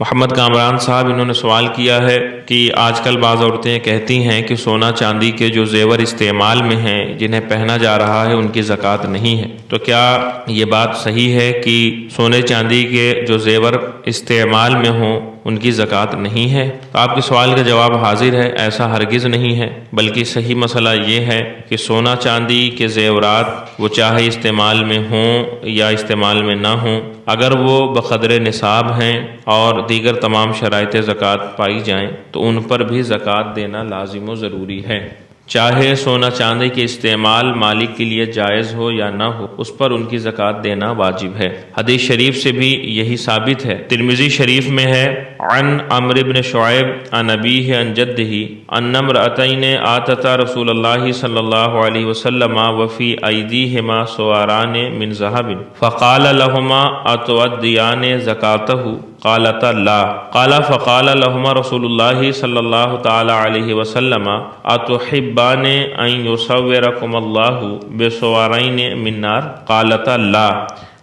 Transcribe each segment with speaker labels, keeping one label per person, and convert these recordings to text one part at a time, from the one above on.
Speaker 1: محمد کامران صاحب انہوں نے سوال کیا ہے کہ آج کل بعض عورتیں کہتی ہیں کہ سونا چاندی کے جو زیور استعمال میں ہیں جنہیں پہنا جا رہا ہے ان کی زکوٰۃ نہیں ہے، تو کیا یہ بات صحیح ہے کہ سونے چاندی کے جو زیور استعمال میں ہوں ان کی زکوٰۃ نہیں ہے؟ تو آپ کے سوال کا جواب حاضر ہے، ایسا ہرگز نہیں ہے، بلکہ صحیح مسئلہ یہ ہے کہ سونا چاندی کے زیورات وہ چاہے استعمال میں ہوں یا استعمال میں نہ ہوں، اگر وہ بقدر نصاب ہیں اور دیگر تمام شرائط زکوٰۃ پائی جائیں تو ان پر بھی زکوٰۃ دینا لازم و ضروری ہے، چاہے سونا چاندی کے استعمال مالک کے لیے جائز ہو یا نہ ہو، اس پر ان کی زکوٰۃ دینا واجب ہے۔ حدیث شریف سے بھی یہی ثابت ہے، ترمذی شریف میں ہے عن عمرو بن شعیب عن ابیہ عن جدہ ان امرأتین آتتا رسول اللہ صلی اللہ علیہ وسلم وفی ایدیہما سواران من ذہب فقال لہما اتؤدیان زکاتہ قالتا لا قال فقال لهما رسول الله صلی اللہ تعالی علیہ وسلم اتحبان ان یصورکم اللہ بسوارین من نار قالتا لا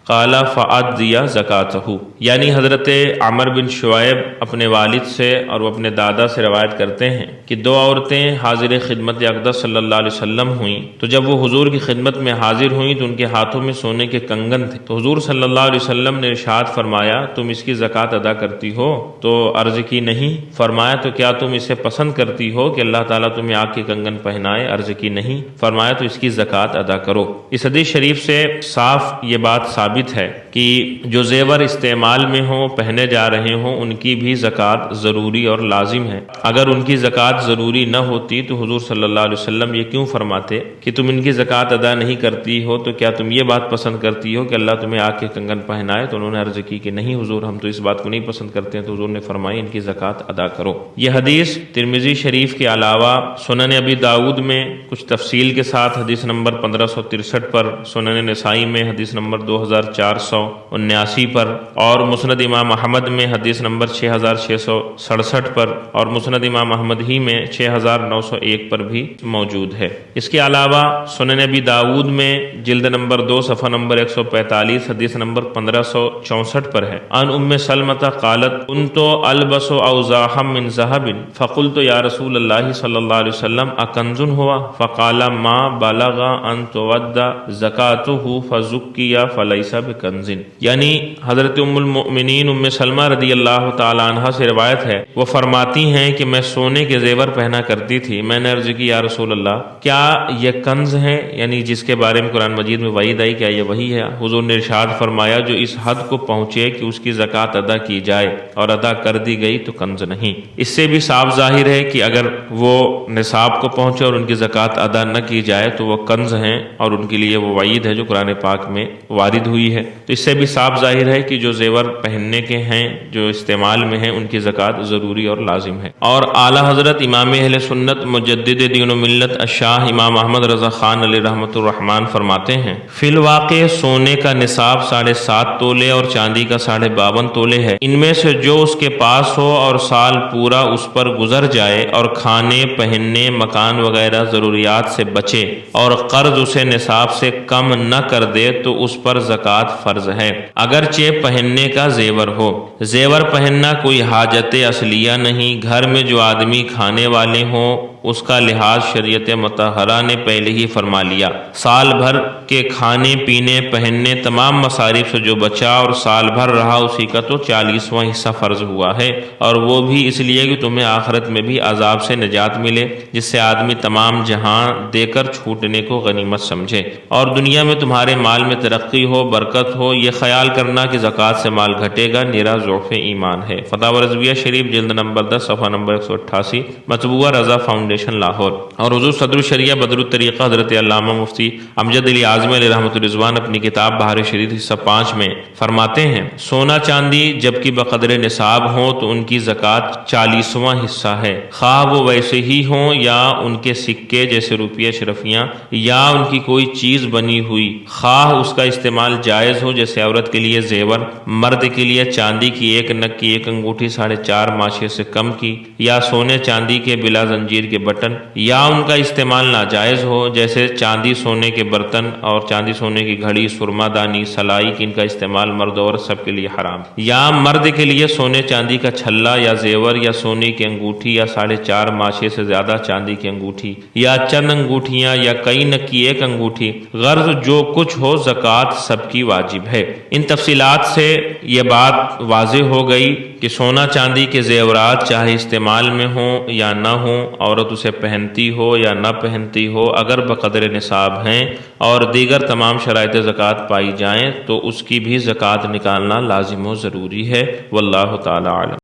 Speaker 1: قال فأدی زکاتہ، یعنی حضرت عمر بن شعیب اپنے والد سے اور وہ اپنے دادا سے روایت کرتے ہیں کہ دو عورتیں حاضر خدمت اقدس صلی اللہ علیہ وسلم ہوئیں، تو جب وہ حضور کی خدمت میں حاضر ہوئیں تو ان کے ہاتھوں میں سونے کے کنگن تھے، تو حضور صلی اللہ علیہ وسلم نے ارشاد فرمایا تم اس کی زکوٰۃ ادا کرتی ہو؟ تو عرض کی نہیں۔ فرمایا تو کیا تم اسے پسند کرتی ہو کہ اللہ تعالیٰ تمہیں آگ کے کنگن پہنائے؟ عرض کی نہیں۔ فرمایا تو اس کی زکوٰۃ ادا کرو۔ اس حدیث شریف سے صاف یہ بات ثابت ہے کہ جو زیور استعمال میں ہوں، پہنے جا رہے ہوں، ان کی بھی زکوٰۃ ضروری اور لازم ہے۔ اگر ان کی زکوٰۃ ضروری نہ ہوتی تو حضور صلی اللہ علیہ وسلم یہ کیوں فرماتے کہ تم ان کی زکوٰۃ ادا نہیں کرتی ہو تو کیا تم یہ بات پسند کرتی ہو کہ اللہ تمہیں آگ کے کنگن پہنائے؟ تو انہوں نے عرض کی کہ نہیں حضور، ہم تو اس بات کو نہیں پسند کرتے ہیں۔ تو حضور نے فرمایا ان کی زکوٰۃ ادا کرو۔ یہ حدیث ترمذی شریف کے علاوہ سنن ابی داؤد میں کچھ تفصیل کے ساتھ حدیث نمبر 1563 پر، سنن نسائی میں حدیث نمبر 2479 پر، اور مسند امام احمد میں حدیث نمبر 6667 پر، اور مسند امام احمد ہی میں 6901 پر بھی موجود ہے۔ اس کے علاوہ سنن ابی داؤد میں جلد نمبر 2 صفحہ نمبر 145 حدیث نمبر 1564 پر ہے، ان ام سلمۃ قالت كنت البس اوزاحا من ذهب فقلت یا رسول اللہ صلی اللہ علیہ وسلم اکنز ہوا فقال ما بلغ ان تودى زکاتہ فزکی فلیس بکنز، یعنی حضرت ام المؤمنین ام سلمہ رضی اللہ تعالی عنہ سے روایت ہے، وہ فرماتی ہیں کہ میں سونے کے زیور پہنا کرتی تھی، میں نے عرض کی یا رسول اللہ کیا یہ کنز ہیں، یعنی جس کے بارے میں قرآن مجید میں وعید آئی، کیا یہ وہی ہے؟ حضور نے ارشاد فرمایا جو اس حد کو پہنچے کہ اس کی زکوٰۃ ادا کی جائے اور ادا کر دی گئی تو کنز نہیں۔ اس سے بھی صاف ظاہر ہے کہ اگر وہ نصاب کو پہنچے اور ان کی زکوٰۃ ادا نہ کی جائے تو وہ کنز ہیں اور ان کے لیے وہ وعید ہے جو قرآن پاک میں وارد ہوئی ہے۔ تو اس سے بھی صاف ظاہر ہے کہ جو زیور پہننے کے ہیں، جو استعمال میں ہیں، ان کی زکوٰۃ ضروری اور لازم ہے۔ اور اعلیٰ حضرت امام اہل سنت مجدد دین و ملت الشاہ امام احمد رضا خان علیہ رحمۃ الرحمن فرماتے ہیں فی الواقع سونے کا نصاب 7.5 تولے اور چاندی کا 52.5 تولے ہے، ان میں سے جو اس کے پاس ہو اور سال پورا اس پر گزر جائے اور کھانے پہننے مکان وغیرہ ضروریات سے بچے اور قرض اسے نصاب سے کم نہ کر دے تو اس پر زکوٰۃ فرض ہے، اگرچہ پہننے کا زیور ہو۔ زیور پہننا کوئی حاجت اصلیہ نہیں، گھر میں جو آدمی کھانے والے ہوں اس کا لحاظ شریعت مطہرہ نے پہلے ہی فرما لیا، سال بھر کے کھانے پینے پہننے تمام مصارف سے جو بچا اور سال بھر رہا اسی کا تو 40واں حصہ فرض ہوا ہے، اور وہ بھی اس لیے کہ تمہیں آخرت میں بھی عذاب سے نجات ملے، جس سے آدمی تمام جہاں دے کر چھوٹنے کو غنیمت سمجھے، اور دنیا میں تمہارے مال میں ترقی ہو، برکت ہو۔ یہ خیال کرنا کہ زکوٰۃ سے مال گھٹے گا نرا ضعف ایمان ہے۔ فتاوی رضویہ شریف جلد نمبر 10 صفحہ نمبر 188، مطبوعہ رضا فاؤنڈیشن لاہور۔ اور حضور صدر الشریعہ بدر الطریقہ حضرت علامہ مفتی امجد علی اعظمی علیہ رحمۃ الرضوان اپنی کتاب بہار شریعت حصہ 5 میں فرماتے ہیں سونا چاندی جبکہ بقدر نصاب ہوں تو ان کی زکوٰۃ 40واں حصہ ہے، خواہ وہ ویسے ہی ہوں یا ان کے سکے جیسے روپیہ اشرفیاں یا ان کی کوئی چیز بنی ہوئی، خواہ اس کا استعمال جائز ہو جیسے عورت کے لیے زیور، مرد کے لیے چاندی کی 1 نگ کی 1 انگوٹھی 4.5 ماشے سے کم کی، یا سونے چاندی کے بلا زنجیر کے بٹن یا ان کا استعمال ناجائز ہو، جیسے چاندی سونے کے برتن اور چاندی سونے کی گھڑی، سرما دانی، سلائی، ان کا استعمال مرد اور سب کے لیے حرام، یا مرد کے لیے سونے چاندی کا چھلا یا زیور یا سونے کی انگوٹھی یا 4.5 ماشے سے زیادہ چاندی کی انگوٹھی یا چند انگوٹھیاں یا کئی نگ کی ایک انگوٹھی، غرض جو کچھ ہو زکوٰۃ سب کی واجب ہے۔ ان تفصیلات سے یہ بات واضح ہو گئی کہ سونا چاندی کے زیورات چاہے استعمال میں ہوں یا نہ ہوں، عورت اسے پہنتی ہو یا نہ پہنتی ہو، اگر بقدر نصاب ہیں اور دیگر تمام شرائط زکوٰۃ پائی جائیں تو اس کی بھی زکوٰۃ نکالنا لازم و ضروری ہے۔ واللہ تعالی اعلم۔